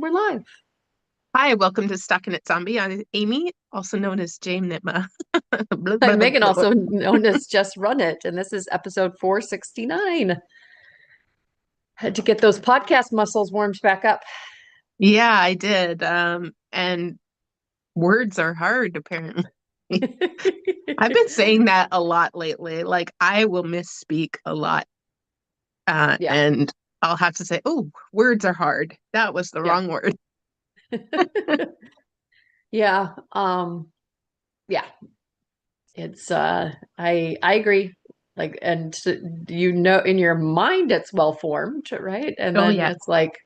we're live. Hi, welcome to Zombie. I'm Amy, also known as Jane Nitma. Blah, blah, I'm blah, Megan, blah, blah. also known as Just Run It, and this is episode 469. Had to get those podcast muscles warmed back up. Yeah, I did. And words are hard, apparently. I've been saying that a lot lately. Like I will misspeak a lot, Yeah, and I'll have to say, "Oh, words are hard. That was the yeah, wrong word." yeah. Yeah. It's I agree. Like, and in your mind it's well formed, right? And Oh then yeah, it's like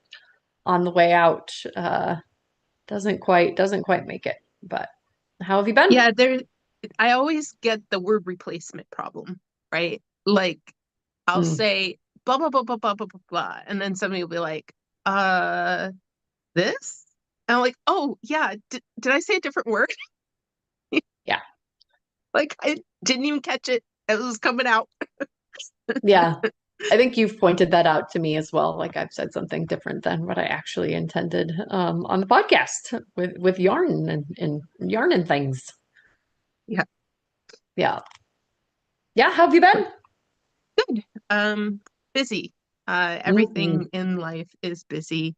on the way out, doesn't quite make it. But how have you been? yeah. There, I always get the word replacement problem, right? Like I'll Mm, say blah blah blah blah blah blah blah blah, and then somebody will be like, "Uh, this?" And I'm like, "Oh yeah, did I say a different word?" yeah. Like I didn't even catch it. It was coming out. Yeah. I think you've pointed that out to me as well. Like I've said something different than what I actually intended on the podcast with yarn and yarn and things. Yeah, Yeah. Yeah. How have you been? good. Busy. Mhm. Everything in life is busy.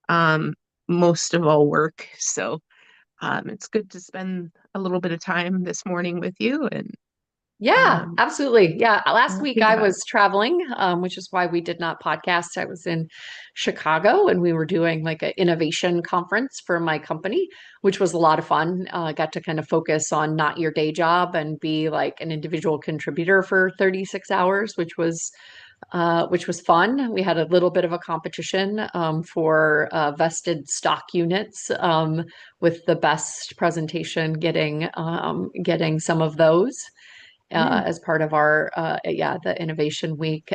Um, most of all work. So, it's good to spend a little bit of time this morning with you and Yeah, um, absolutely. Yeah. Last week talking I about it. was traveling, which is why we did not podcast. I was in Chicago and we were doing like an innovation conference for my company, which was a lot of fun. Got to kind of focus on not your day job and be like an individual contributor for 36 hours, which was fun. We had a little bit of a competition for vested stock units, with the best presentation getting some of those Mm. as part of our the innovation week.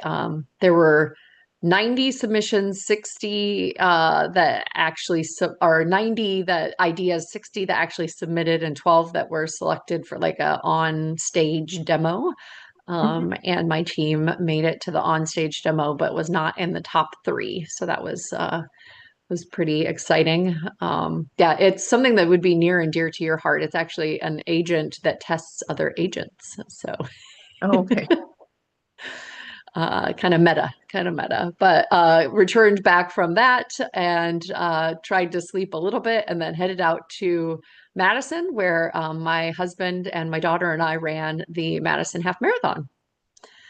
There were 90 submissions, 60 that actually or 90 that ideas, 60 that actually submitted, and 12 that were selected for like a on stage demo. Mhm. And my team made it to the on stage demo, but was not in the top three. So that was pretty exciting. Yeah, it's something that would be near and dear to your heart. It's actually an agent that tests other agents. So Oh, okay. kind of meta, but returned back from that and tried to sleep a little bit and then headed out to Madison, where my husband and my daughter and I ran the Madison Half Marathon.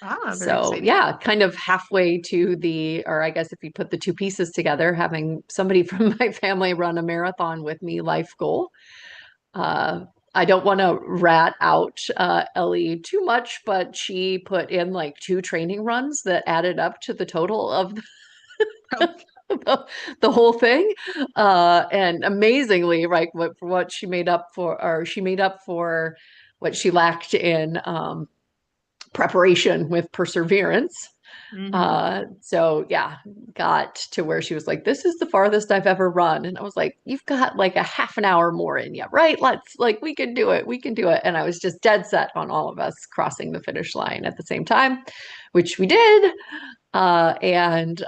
Ah, very So exciting. yeah, kind of halfway to or I guess if you put the two pieces together, having somebody from my family run a marathon with me, life goal. Uh, I don't want to rat out Ellie too much, but she put in like two training runs that added up to the total of the whole thing. And amazingly, right, what she made up for, or she made up for what she lacked in preparation with perseverance. Hmm. So yeah, got to where she was like, "This is the farthest I've ever run," and I was like, "You've got like a half an hour more in you, right? Let's like we can do it, we can do it." And I was just dead set on all of us crossing the finish line at the same time, which we did. And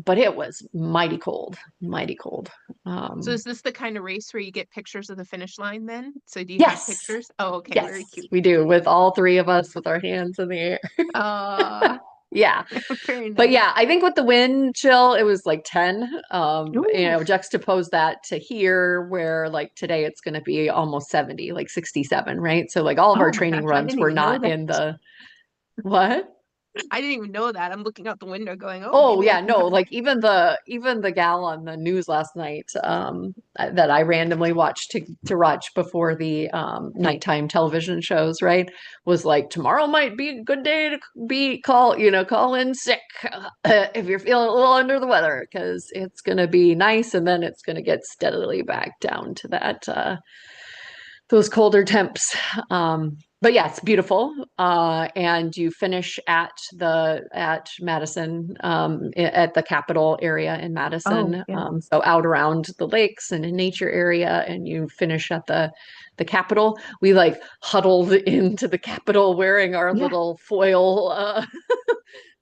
But it was mighty cold, mighty cold. So Um, is this the kind of race where you get pictures of the finish line then? So do you have yes, pictures? Oh, okay, very yes, cute. we do with all three of us with our hands in the air. Uh, Yeah. very But nice. yeah, I think with the wind chill, it was like 10. Ooh. Juxtapose that to here, where like today it's going to be almost 70, like 67, right? So like all of our Oh my training gosh, I runs didn't were even know not that. in the what? I didn't even know that. I'm looking out the window going, oh, Oh maybe I yeah, can no, go. like even the gal on the news last night, that I randomly watched to watch before the nighttime television shows, right? Was like tomorrow might be a good day to call in sick if you're feeling a little under the weather because it's gonna be nice and then it's gonna get steadily back down to that those colder temps. But yeah, it's beautiful. And you finish at Madison, at the Capitol area in Oh, Madison. yeah. So out around the lakes and in nature area, and you finish at the Capitol. We like huddled into the Capitol wearing our Yeah. little foil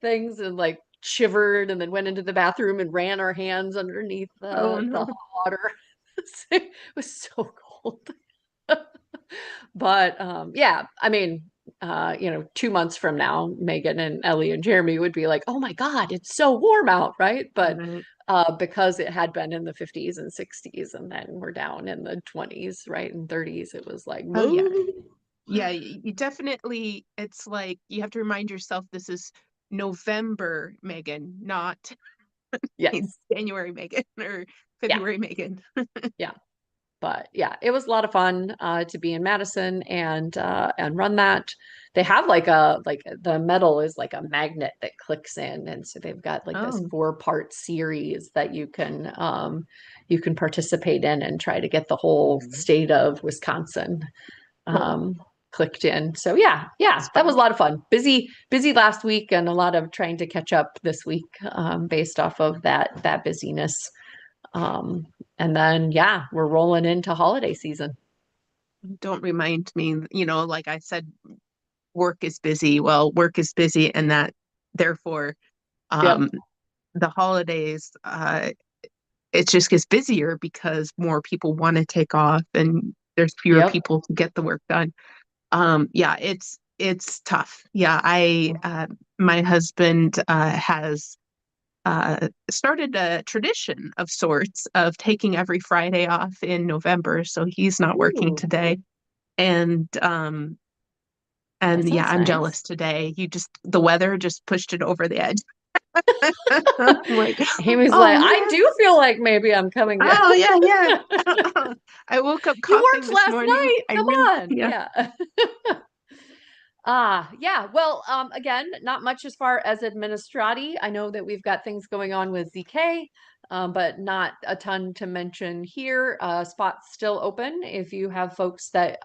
things and like shivered and then went into the bathroom and ran our hands underneath Oh the no. hot water. It was so cold. But yeah, I mean, 2 months from now, Megan and Ellie and Jeremy would be like, "Oh my God, it's so warm out," right? But Right. because it had been in the 50s and 60s, and then we're down in the 20s, right, and 30s, it was like, Oh yeah. "Moo." Yeah, you definitely, it's like you have to remind yourself this is November Megan, not Yes, January Megan or yeah, February Megan. yeah. But yeah, it was a lot of fun to be in Madison and run that. They have like the metal is like a magnet that clicks in, and so they've got like this Oh, 4-part series that you can participate in and try to get the whole state of Wisconsin cool. um, clicked in. So yeah, It's that was fun. a lot of fun. Busy last week, and a lot of trying to catch up this week based off of that busyness. Um, and then, yeah, we're rolling into holiday season. Don't remind me, like I said, work is busy. Well, work is busy, and that therefore, Yep. um, the holidays, it just gets busier because more people want to take off and there's fewer Yep. people to get the work done. Yeah, it's tough. Yeah, I my husband has started a tradition of sorts of taking every Friday off in November, so he's not working Ooh, today. And that yeah, sounds I'm nice. jealous today. The weather just pushed it over the edge. I'm like, Amy's oh like, I man, do feel like maybe I'm coming down. oh yeah, yeah. I woke up You coughing worked this last morning. night. I Come really, on. yeah. Yeah. Yeah. Well, again, not much as far as administrati. I know that we've got things going on with ZK, but not a ton to mention here. Spots still open if you have folks that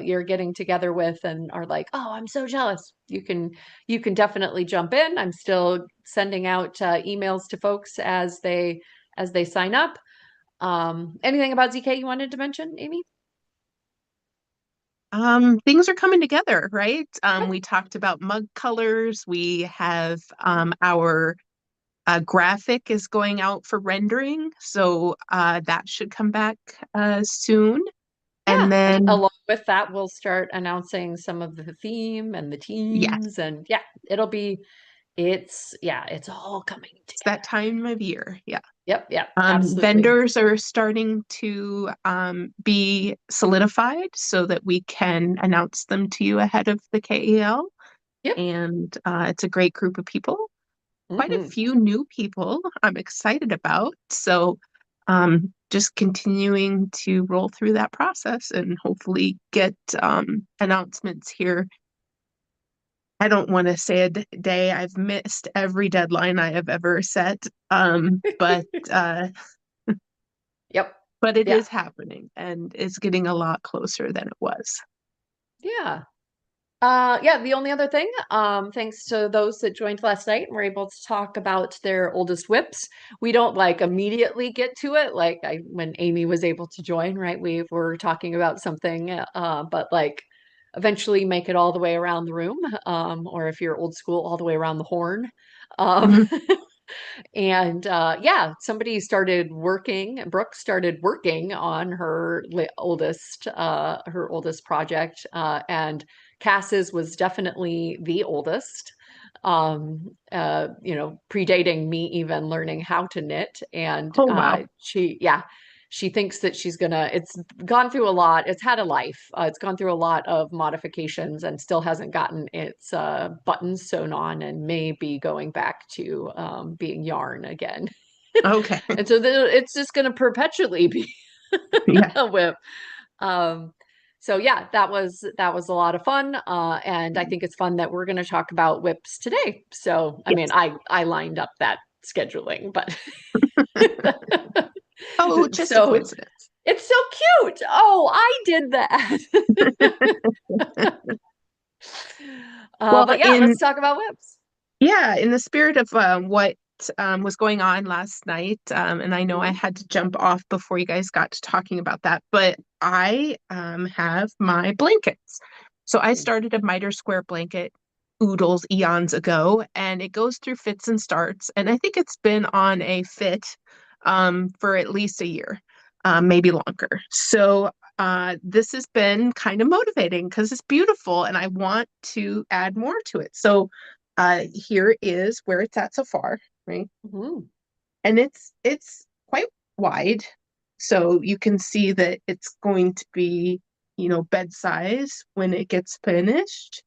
you're getting together with and are like, "Oh, I'm so jealous." You can definitely jump in. I'm still sending out emails to folks as they sign up. Anything about ZK you wanted to mention, Amy? Things are coming together, right? Yep. We talked about mug colors. We have our graphic is going out for rendering, so that should come back soon. And Yeah, and then, along with that, we'll start announcing some of the theme and the yes, teams, and yeah, it'll be it's all coming it's that together. time of year. Yeah. Yep, yep, absolutely. Vendors are starting to be solidified so that we can announce them to you ahead of the KEL. Yep. And it's a great group of people. Quite a Hmm. few new people I'm excited about. So just continuing to roll through that process and hopefully get announcements here. I don't want to say a day. I've missed every deadline I have ever set. But Yep. but it Yeah. is happening and it's getting a lot closer than it was. Yeah. Yeah, the only other thing, thanks to those that joined last night and were able to talk about their oldest whips. We don't like immediately get to it, like when Amy was able to join, right? We were talking about something, but like eventually make it all the way around the room, or if you're old school, all the way around the horn. Um, Mhm. And yeah, somebody started working, Brooke started working on her oldest project. And Cass's was definitely the oldest. Predating me even learning how to knit. And Oh, wow. she thinks that it's gone through a lot. It's had a life. It's gone through a lot of modifications and still hasn't gotten its buttons sewn on and may be going back to being yarn again. Okay. And so it's just going to perpetually be Yeah. a whip. Um, so yeah, that was a lot of fun. And I think it's fun that we're going to talk about whips today. So I mean, Yes. I lined up that scheduling, but Oh, just a so coincidence. it's so cute. Oh, I did that. Well, But yeah, let's in talk about whips. yeah, in the spirit of what was going on last night, and I know I Mhm. had to jump off before you guys got to talking about that, but I have my blankets. So I started a miter square blanket oodles eons ago, and it goes through fits and starts. And I think it's been on a fit for at least a year, maybe longer. So this has been kind of motivating because it's beautiful and I want to add more to it. So here is where it's at so far, right? Mhm. And it's quite wide. So you can see that it's going to be, bed size when it gets finished.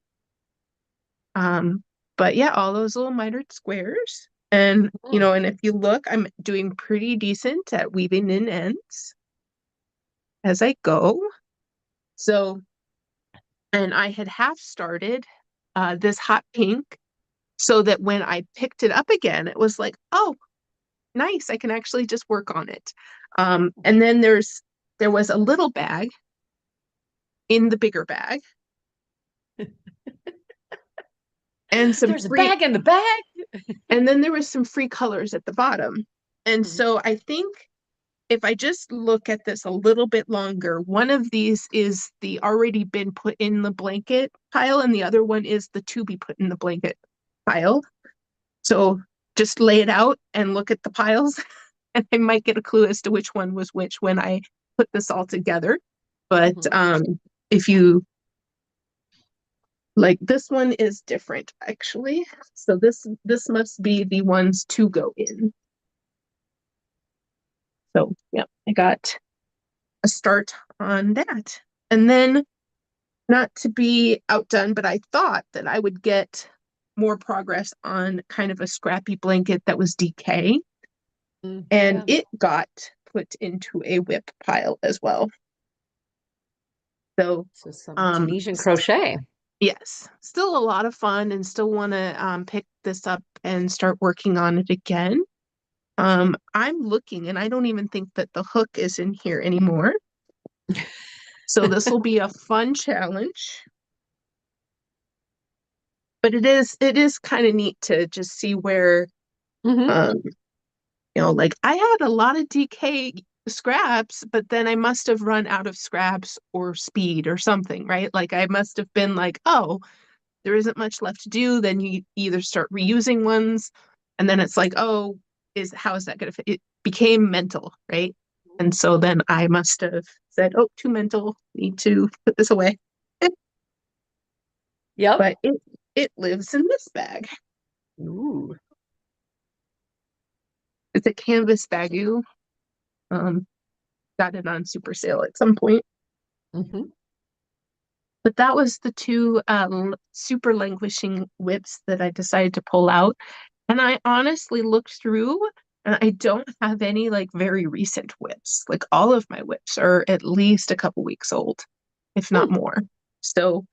Um, but yeah, all those little mitered squares. And, Mhm. and if you look, I'm doing pretty decent at weaving in ends as I go. So, and I had half started this hot pink so that when I picked it up again, it was like, oh, nice, I can actually just work on it. And then there was a little bag in the bigger bag and some There's a free bag in the bag. and then there was some free colors at the bottom. And Mhm. so I think if I just look at this a little bit longer, one of these is the already been put in the blanket pile, and the other one is the to be put in the blanket pile. So just lay it out and look at the piles, and I might get a clue as to which one was which when I put this all together. But Mhm. if you like, this one is different actually. So this must be the ones to go in. So yeah, I got a start on that. And then, not to be outdone, but I thought that I would get more progress on kind of a scrappy blanket that was DK, and Yeah. it got put into a whip pile as well. So, So some um, Tunisian crochet. yes, still a lot of fun, and still want to pick this up and start working on it again. I'm looking, and I don't even think that the hook is in here anymore. So this will be a fun challenge. But it is kind of neat to just see where Hmm. um like I had a lot of DK scraps, but then I must have run out of scraps or speed or something, right? Like I must have been like, oh, there isn't much left to do. Then you either start reusing ones, and then it's like, oh, is how is that going to fit? It became mental, right? And so then I must have said, oh, too mental, need to put this away. Yep. But it lives in this bag. Ooh. It's a canvas bagu. Um, got it on super sale at some point. Hmm. But that was the two super languishing whips that I decided to pull out. And I honestly looked through and I don't have any like very recent whips. Like all of my whips are at least a couple weeks old, if not Hmm. more. So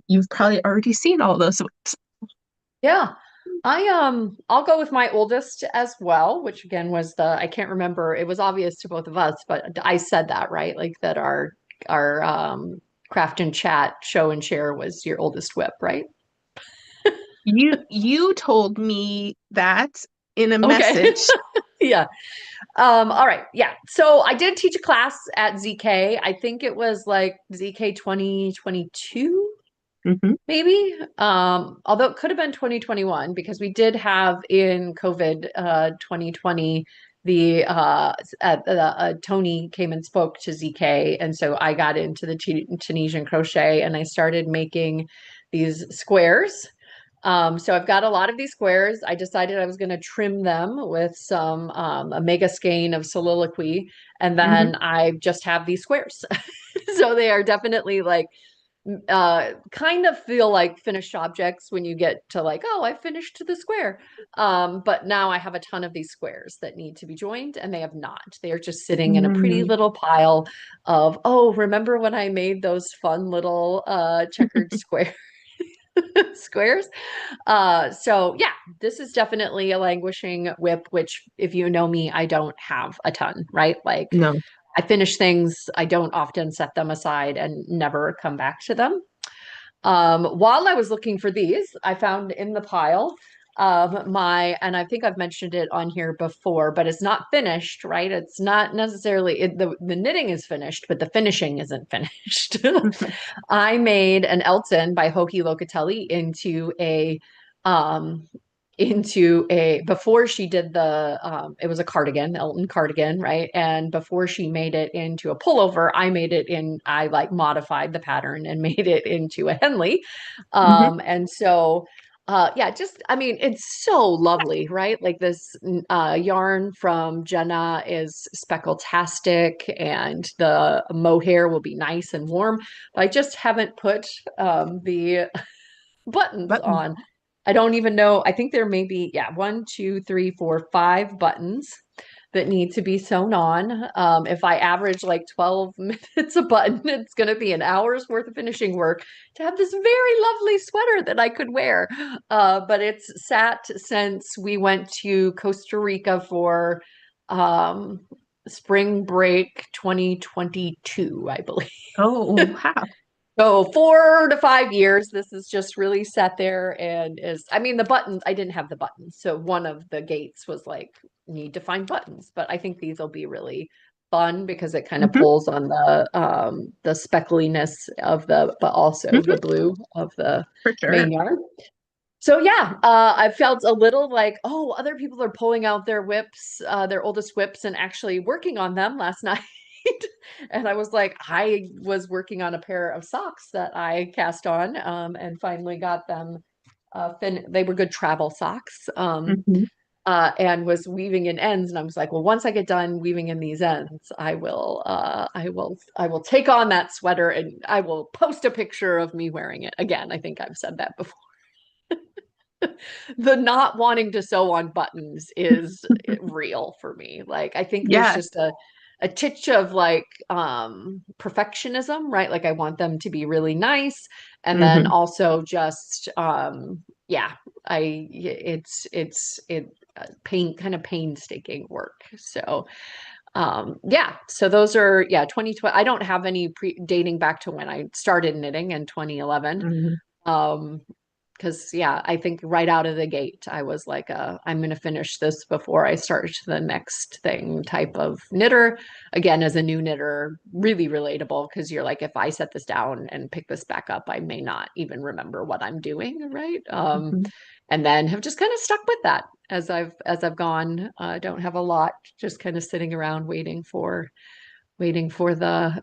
you've probably already seen all those whips. Yeah. I'll go with my oldest as well, which again was I can't remember, it was obvious to both of us, but I said that, right? Like that our craft and chat show and share was your oldest whip, right? You told me that in a Okay. message. Yeah. All right. Yeah. So I did teach a class at ZK. I think it was like ZK 2022, Hmm. maybe. Although it could have been 2021 because we did have in COVID 2020 the Tony came and spoke to ZK, and so I got into the Tunisian crochet and I started making these squares. So I've got a lot of these squares. I decided I was going to trim them with some a mega skein of soliloquy, and Hmm. then I just have these squares. So they are definitely like kind of feel like finished objects when you get to like, oh, I finished the square. But now I have a ton of these squares that need to be joined, and they have not. They are just sitting in a pretty Mm. little pile of, oh, remember when I made those fun little checkered squares? So yeah, this is definitely a languishing whip, which if you know me, I don't have a ton, right? Like No. I finish things, I don't often set them aside and never come back to them. While I was looking for these, I found in the pile And I think I've mentioned it on here before, but it's not finished, right? It's not necessarily the knitting is finished, but the finishing isn't finished. Mhm. I made an Elton by Hoki Locatelli um into a before she did the it was a cardigan, Elton cardigan, right? And before she made it into a pullover, I like modified the pattern and made it into a Henley. Mhm. And so yeah, just I mean, it's so lovely, right? Like this yarn from Jenna is speckle-tastic, and the mohair will be nice and warm. I just haven't put the buttons Button. on. I don't even know. I think there may be, yeah, one, two, three, four, five buttons that need to be sewn on. If I average like 12 minutes a button, it's going to be an hour's worth of finishing work to have this very lovely sweater that I could wear. But it's sat since we went to Costa Rica for um, spring break 2022, I believe. Oh, wow. So 4 to 5 years, this has just really sat there and I mean, the buttons, I didn't have the buttons. So one of the gates was like, need to find buttons, but I think these will be really fun because it kind of Hmm. pulls on the speckliness of but also Hmm. the blue of the For sure. main yarn. So yeah, I felt a little like, oh, other people are pulling out their whips, their oldest whips, and actually working on them last night. And I was like, I was working on a pair of socks that I cast on, and finally got them they were good travel socks, Hmm. and was weaving in ends. And I was like, well, once I get done weaving in these ends, I will take on that sweater and I will post a picture of me wearing it. Again, I think I've said that before. The not wanting to sew on buttons is real for me. Like I think there's Yeah. just a titch of like perfectionism, right? Like I want them to be really nice. And then Hmm. also just yeah, it painstaking work. So yeah, so those are yeah, 2020. I don't have any dating back to when I started knitting in 2011. Hmm. Um because yeah, I think right out of the gate, I was like, I'm going to finish this before I start the next thing type of knitter. Again, as a new knitter, really relatable because you're like, if I set this down and pick this back up, I may not even remember what I'm doing, right? Hmm. And then have just kind of stuck with that as I've gone. Don't have a lot, just kind of sitting around waiting for the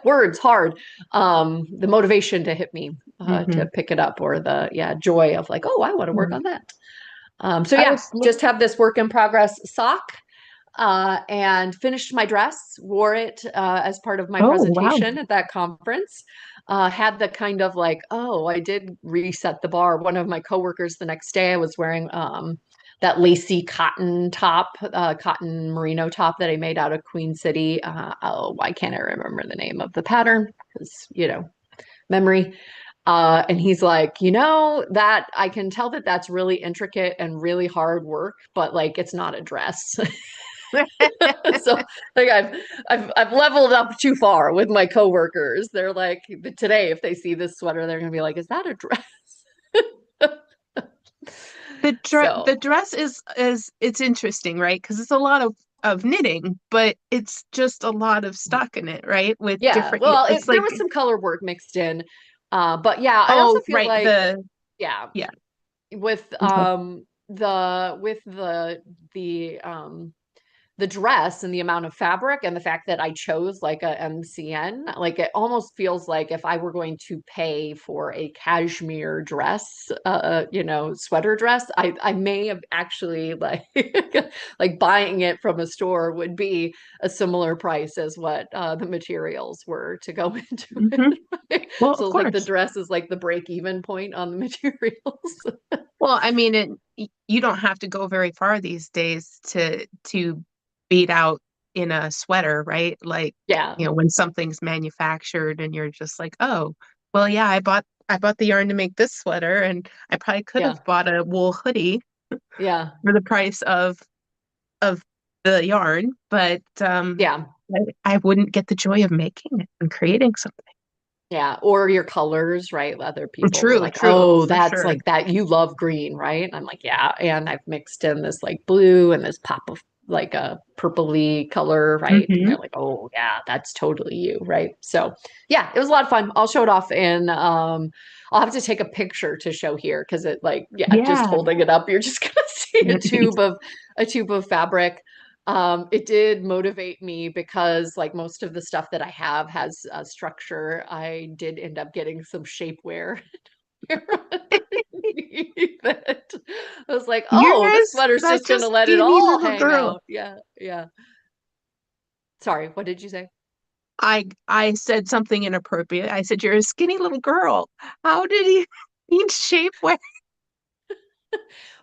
words hard, the motivation to hit me, to Hmm. pick it up, or the yeah joy of like, oh, I want to work on that. So I yeah, was look. just have this work in progress sock, and finished my dress, wore it as part of my Oh, wow. presentation at that conference. Had the kind of like, oh, I did reset the bar. One of my coworkers the next day, I was wearing that lacy cotton top, cotton merino top that I made out of Queen City. Oh, why can't I remember the name of the pattern? Because, memory. And he's like, that I can tell that that's really intricate and really hard work, but like it's not a dress. So like I've leveled up too far with my coworkers. They're like today, if they see this sweater, they're gonna be like, is that a dress? The So dress is it's interesting, right? Because it's a lot of knitting, but it's just a lot of stockinette, right? With yeah, different, well, it's there like, was some color work mixed in. But yeah, I also oh, feel right, like, yeah, yeah. with Okay. the dress and the amount of fabric and the fact that I chose like a MCN, like it almost feels like if I were going to pay for a cashmere dress, sweater dress, I may have actually like like buying it from a store would be a similar price as what the materials were to go into Hmm. it. Well, So of it's like the course. dress is like the break even point on the materials. Well, I mean, you don't have to go very far these days to beat out in a sweater, right? Like, Yeah, when something's manufactured and you're just like, oh, well, yeah, I bought the yarn to make this sweater, and I probably could yeah, have bought a wool hoodie yeah, for the price of the yarn, but yeah. I wouldn't get the joy of making it and creating something. Yeah, or your colors, right? Other people were True, like, true, "Oh, for that's sure. like that. You love green, right?" And I'm like, "Yeah." And I've mixed in this like blue and this pop of like a purpley color, right? And Hmm. they're like, "Oh, yeah, that's totally you, right?" So, yeah, it was a lot of fun. I'll show it off, and I'll have to take a picture to show here because it like, yeah, just Yeah. holding it up, you're just gonna see a tube of fabric. It did motivate me because, like most of the stuff that I have has a structure. I did end up getting some shapewear underneath it. I was like, oh, this You're sweater's just such a gonna let it skinny all little hang girl. out. Yeah, yeah. Sorry, what did you say? I said something inappropriate. I said, "You're a skinny little girl. How did you need shapewear?"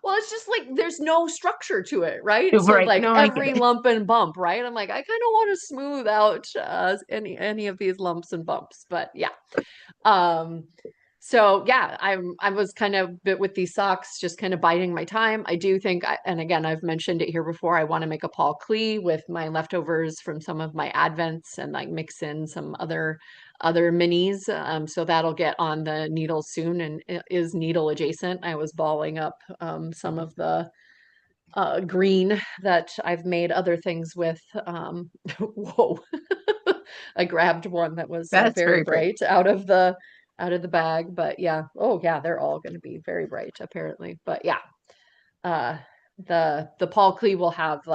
Well, it's just like there's no structure to it, right? So Right. like No, I get every it. lump and bump, right? I'm like, I kind of want to smooth out any of these lumps and bumps, but yeah. Um, so yeah, I was kind of bit with these socks, just kind of biding my time. I do think, and again, I've mentioned it here before. I want to make a Paul Klee with my leftovers from some of my advents and like mix in some other minis. So that'll get on the needle soon and it is needle adjacent. I was balling up some of the green that I've made other things with. Whoa. I grabbed one that was That's very very brave. bright out of the bag, but yeah. Oh yeah, they're all going to be very bright apparently. But yeah, uh the Paul Klee will have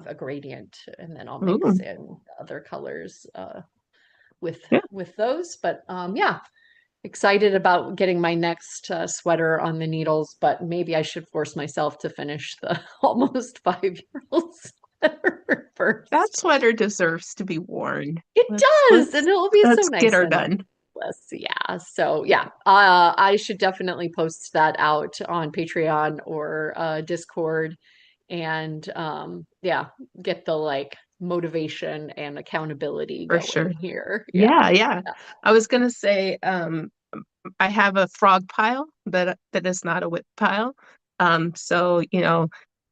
a gradient and then I'll mix Ooh, in other colors with yeah, those. But yeah, excited about getting my next sweater on the needles, but maybe I should force myself to finish the almost 5-year-old sweater that first. sweater deserves to be worn. It Let's does, and it'll be so get nice her and done. less. Yeah. So yeah, I should definitely post that out on Patreon or Discord, and yeah, get the like motivation and accountability For going sure. here. Yeah. Yeah, yeah. I was gonna say, I have a frog pile that is not a whip pile. So,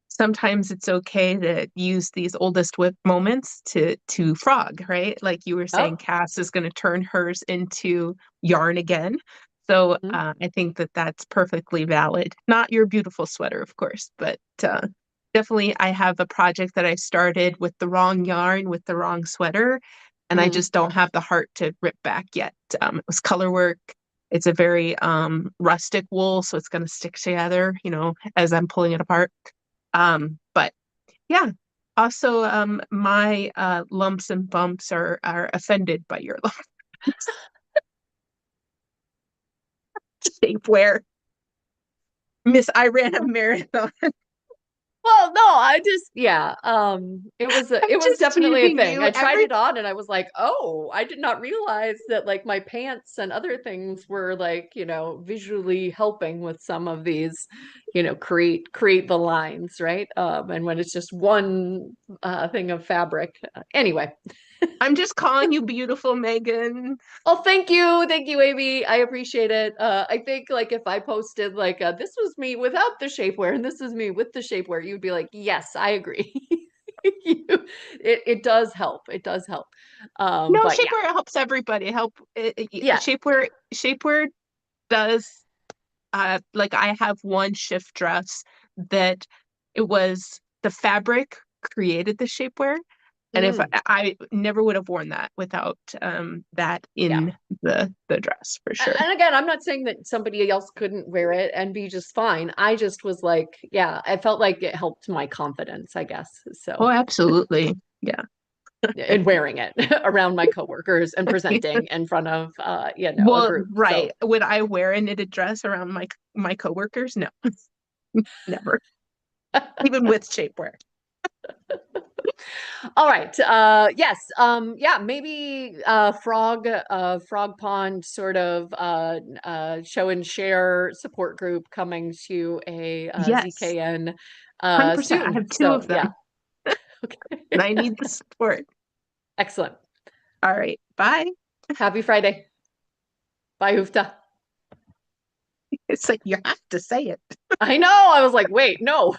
sometimes it's okay to use these oldest whip moments to frog, right? Like you were saying, Oh. Cass is going to turn hers into yarn again. So Mhm. I think that that's perfectly valid. Not your beautiful sweater, of course, but definitely I have a project that I started with the wrong yarn, with the wrong sweater, and I Mhm. just don't have the heart to rip back yet. It was color work. It's a very rustic wool, so it's going to stick together, as I'm pulling it apart. But yeah, also my lumps and bumps are offended by your lumps. Shapewear. Miss, I ran a marathon. Well, no, I just yeah, I'm it was just definitely a teasing thing. you. I tried it on and I was like, "Oh, I did not realize that like my pants and other things were like, visually helping with some of these, create the lines, right?" And when it's just one thing of fabric. Anyway, I'm just calling you beautiful, Megan. oh, thank you, Amy. I appreciate it. I think like if I posted like this was me without the shapewear and this is me with the shapewear, you'd be like, yes, I agree. It does help. It does help. No, But yeah, shapewear helps everybody. yeah. Shapewear does. Like I have one shift dress that it was the fabric created the shapewear. And if Mm, I never would have worn that without that yeah. in the dress for sure. And again, I'm not saying that somebody else couldn't wear it and be just fine. I just was like, yeah, I felt like it helped my confidence, I guess. Oh, So absolutely. Yeah. in wearing it around my coworkers and presenting in front of a Well, group. right. So Would I wear a knitted dress around my coworkers? No, never. Even with shapewear. all right. Yes. Yeah, maybe frog pond sort of show and share support group coming to a Yes, ZKN 100%. I soon. have two So of yeah. them, Okay. and I need the support. Excellent. All right. Bye. Happy Friday. Bye, Hoofta. It's like you have to say it. I know. I was like, wait, no.